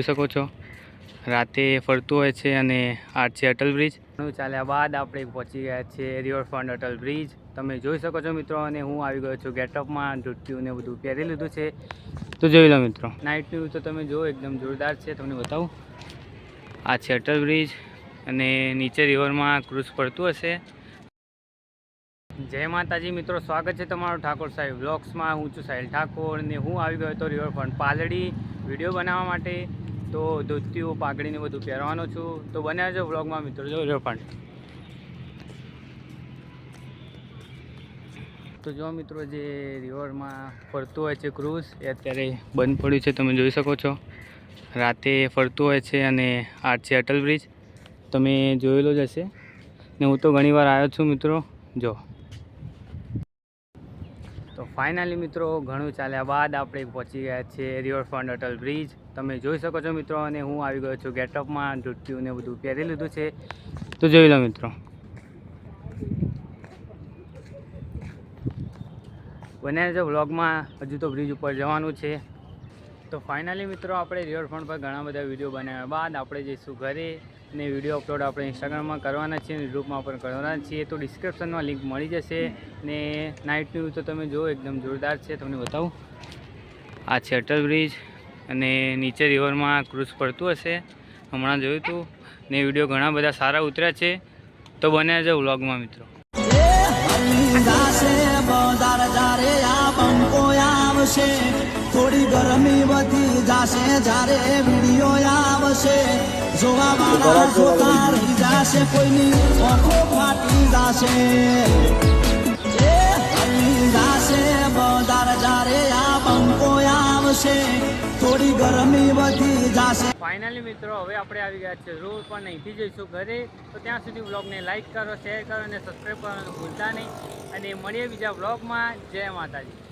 જોઈ શકો છો રાતે ફરતું હોય છે અને આ છે અટલ બ્રિજ. ચાલ્યા બાદ આપણે પહોંચી ગયા છીએ રિવરફ્રન્ટ અટલ બ્રિજ. તમે જોઈ શકો છો મિત્રો, અને હું આવી ગયો છું ગેટઅપમાં, ધોતિયું ને બધું પહેરી લીધું છે. તો જોઈ લો મિત્રો, નાઇટ વ્યૂ તો તમે જુઓ એકદમ જોરદાર છે. તમને બતાવું, આ છે અટલ બ્રિજ અને નીચે રિવરમાં ક્રૂઝ ફરતું હશે. જય માતાજી મિત્રો, સ્વાગત છે તમારું ઠાકોર સાહેબ વ્લોગ્સમાં. હું છું સાહિલ ઠાકોર અને હું આવી ગયો હતો રિવરફ્રન્ટ પાલડી વિડીયો બનાવવા માટે. તો ધોતિયું પાઘડીને બધું પહેરવાનો છું. તો બન્યા છો વ્લોગમાં મિત્રો. જો રિવરફ્રન્ટ તો જો મિત્રો, જે રિવરમાં ફરતું હોય છે ક્રૂઝ એ અત્યારે બંધ પડ્યું છે. તમે જોઈ શકો છો રાતે ફરતું હોય છે અને આ છે અટલ બ્રિજ. તમે જોયેલો જ હશે ને હું તો ઘણીવાર આવ્યો છું મિત્રો. જો તો ફાઇનલી મિત્રો, ઘણું ચાલ્યા બાદ આપણે પહોંચી ગયા છીએ રિવરફ્રન્ટ અટલ બ્રિજ. તમે જોઈ શકો છો મિત્રો, અને હું આવી ગયો છું ગેટઅપમાં, ધોતિયું ને બધું પહેરી લીધું છે. તો જોઈ લો મિત્રો, બન્યા છે વ્લોગમાં. હજુ તો બ્રિજ ઉપર જવાનું છે. તો ફાઇનલી મિત્રો, આપણે રિવરફ્રન્ટ પર ઘણા બધા વિડીયો બનાવ્યા બાદ આપણે જઈશું ઘરે. ને વિડીયો અપલોડ આપણે ઇન્સ્ટાગ્રામમાં કરવાના છીએ, યુટ્યુબમાં પણ કરવાના છીએ. તો ડિસ્ક્રિપ્શનમાં લિંક મળી જશે. ને નાઇટ વ્યૂ તો તમે જુઓ એકદમ જોરદાર છે. તમને બતાવું, આ છે અટલ બ્રિજ અને નીચે રિવરમાં ક્રૂઝ ફરતું હશે. હમણાં જોયું હતું ને વિડીયો ઘણા બધા સારા ઉતર્યા છે. તો બન્યા છે વ્લોગમાં મિત્રો. થોડી ગરમી વધી જાશે જ્યારે વિડીયો આવશે. જોવા વાળા જોતા રહી જાશે, કોઈની આંખો ફાટી જાશે. જાશે બધાર જ્યારે આ બંકો આવશે, થોડી ગરમી વધી જાશે. ફાઇનલી મિત્રો, હવે આપણે આવી ગયા છે રોડ પર, અહીંથી જઈશું ઘરે. તો ત્યાં સુધી વ્લોગને લાઈક કરો, શેર કરો અને સબસ્ક્રાઈબ કરવાનું ભૂલતા નહીં. અને મળીએ બીજા વ્લોગમાં. જય માતાજી.